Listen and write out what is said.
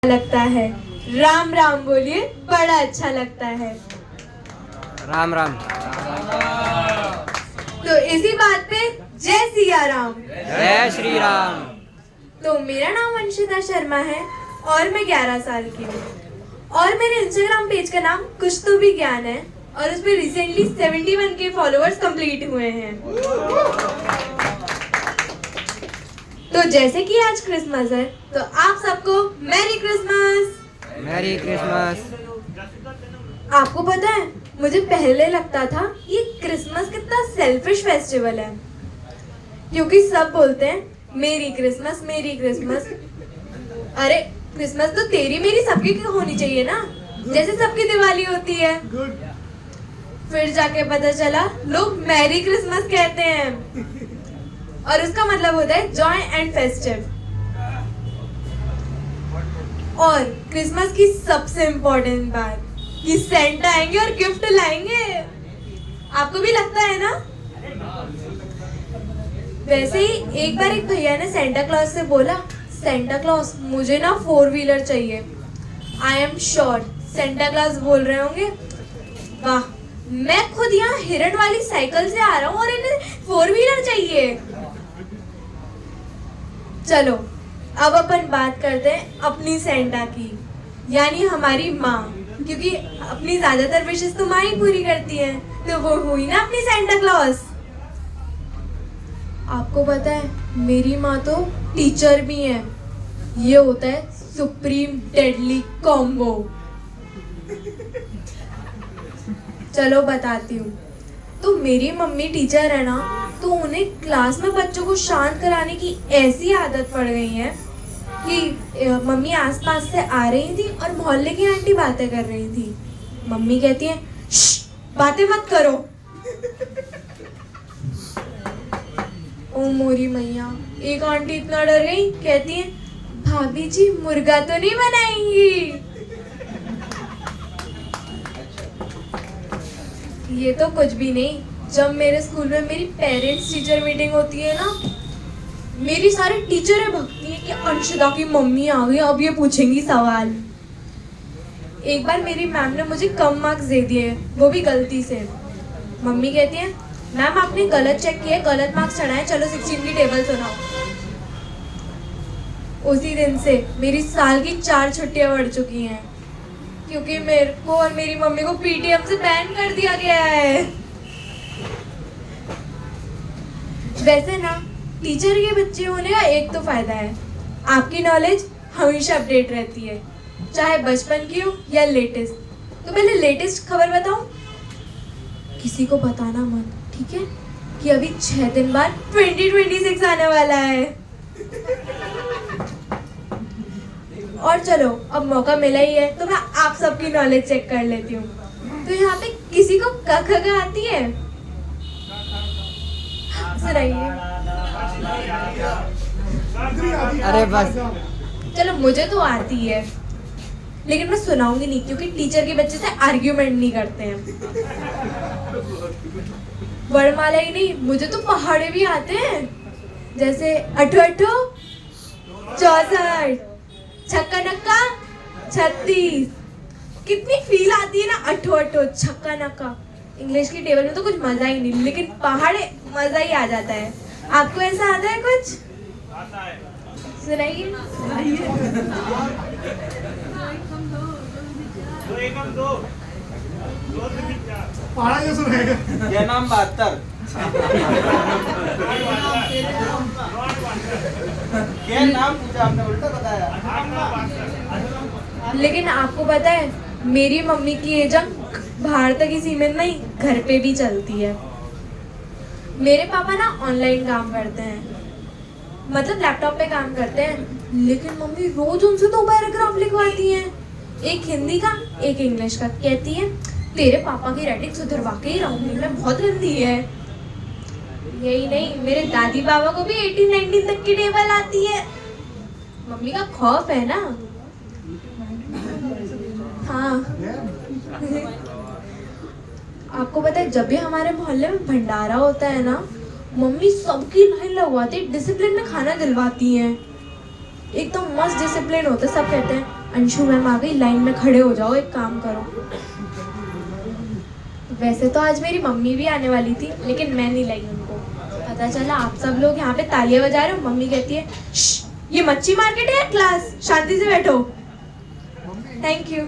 लगता है। राम राम बोलिए, बड़ा अच्छा लगता है। राम राम। तो इसी बात पे जय सिया राम। जय श्री राम। तो मेरा नाम अंशिता शर्मा है और मैं 11 साल की हूँ और मेरे इंस्टाग्राम पेज का नाम कुछ तो भी ज्ञान है और उस पर रिसेंटली 71 के फॉलोअर्स कंप्लीट हुए हैं। तो जैसे कि आज क्रिसमस है तो आप सबको मैरी क्रिसमस। Merry Christmas. आपको पता है, मुझे पहले लगता था ये क्रिसमस कितना सेल्फिश फेस्टिवल है, क्योंकि सब बोलते हैं मेरी क्रिसमस मेरी क्रिसमस। अरे क्रिसमस तो तेरी मेरी सबकी होनी चाहिए ना, जैसे सबकी दिवाली होती है। फिर जाके पता चला लोग मैरी क्रिसमस कहते हैं और उसका मतलब होता है जॉय एंड फेस्टिव। और क्रिसमस की सबसे इम्पोर्टेंट बात कि सेंटा आएंगे और गिफ्ट लाएंगे। आपको भी लगता है ना? वैसे ही एक बार एक भैया ने सेंटा क्लॉज से बोला, सेंटा क्लॉज मुझे ना 4 व्हीलर चाहिए। I am sure Santa Claus बोल रहे होंगे, वाह मैं खुद यहाँ हिरन वाली साइकिल से आ रहा हूँ और इन्हें 4 व्हीलर चाहिए। चलो अब अपन बात करते हैं अपनी सेंटा की, यानी हमारी माँ, क्योंकि अपनी ज्यादातर विशेष तो माँ ही पूरी करती है, तो वो हुई ना अपनी सेंटा क्लॉज। आपको पता है मेरी माँ तो टीचर भी है। ये होता है सुप्रीम डेडली कॉम्बो। चलो बताती हूँ। तो मेरी मम्मी टीचर है ना, तो उन्हें क्लास में बच्चों को शांत कराने की ऐसी आदत पड़ गई है कि मम्मी आसपास से आ रही थी और मोहल्ले की आंटी बातें कर रही थी। मम्मी कहती है बातें मत करो। ओ मोरी मैया, एक आंटी इतना डर गई, कहती है भाभी जी मुर्गा तो नहीं बनाएंगी। ये तो कुछ भी नहीं। जब मेरे स्कूल में मेरी पेरेंट्स टीचर मीटिंग होती है ना, मेरी सारी टीचरें भगती हैं कि अंशिता की मम्मी आ गई, अब ये पूछेंगी सवाल। एक बार मेरी मैम ने मुझे कम मार्क्स दे दिए, वो भी गलती से। मम्मी कहती है मैम आपने गलत चेक किया, गलत मार्क्स चढ़ाए, चलो 16 की टेबल सुनाओ। उसी दिन से मेरी साल की 4 छुट्टियां बढ़ चुकी हैं, क्योंकि मेरे को और मेरी मम्मी को पीटीएम से बैन कर दिया गया है। वैसे ना टीचर के बच्चे होने का एक तो फायदा है, आपकी नॉलेज हमेशा अपडेट रहती है, चाहे बचपन की हो या लेटेस्ट। तो पहले लेटेस्ट खबर बताऊं, किसी को बताना मत, ठीक है? कि अभी 6 दिन बाद 2026 आने वाला है। और चलो अब मौका मिला ही है तो मैं आप सबकी नॉलेज चेक कर लेती हूँ। तो यहाँ पे किसी को क ख ग आती है? सुनाइए। अरे बस। चलो मुझे तो आती है, लेकिन मैं सुनाऊंगी नहीं, क्योंकि टीचर के बच्चे से आर्ग्यूमेंट नहीं करते हैं। वर्णमाला ही नहीं, मुझे तो पहाड़े भी आते हैं, जैसे 88, 64, छक्का नक्का 36। कितनी फील आती है ना, 88, छक्का नक्का। इंग्लिश की टेबल में तो कुछ मजा ही नहीं, लेकिन पहाड़े मजा ही आ जाता है। आपको ऐसा आता है कुछ? आता है। सुनाइए। ये नाम 72। क्या नाम पूछा आपने, उल्टा बताया। लेकिन आपको पता है मेरी मम्मी की ये जंग बाहर तक ही सीमित नहीं, घर पे भी चलती है। मेरे पापा ना ऑनलाइन काम करते हैं, मतलब लैपटॉप पे काम करते हैं, लेकिन मम्मी रोज उनसे 2 पैराग्राफ लिखवाती हैं, एक हिंदी का एक इंग्लिश का। कहती है तेरे पापा की राइटिंग सुधरवा के ही रहूंगी मैं, बहुत गंदी है। यही नहीं, मेरे दादी बाबा को भी 18-19 तक की टेबल आती है। मम्मी का खौफ है ना। हाँ आपको पता है जब भी हमारे मोहल्ले में भंडारा होता है ना, मम्मी सबकी लाइन लगवाती, डिसिप्लिन में खाना दिलवाती हैं। एकदम मस्त डिसिप्लिन होते, सब कहते हैं अंशु मैम आ गई, लाइन में खड़े हो जाओ, एक काम करो। वैसे तो आज मेरी मम्मी भी आने वाली थी, लेकिन मैं नहीं लाई उनको। पता चला आप सब लोग यहाँ पे तालियां बजा रहे हो, मम्मी कहती है "श्श, ये मच्छी मार्केट है या क्लास, शांति से बैठो"। Thank you.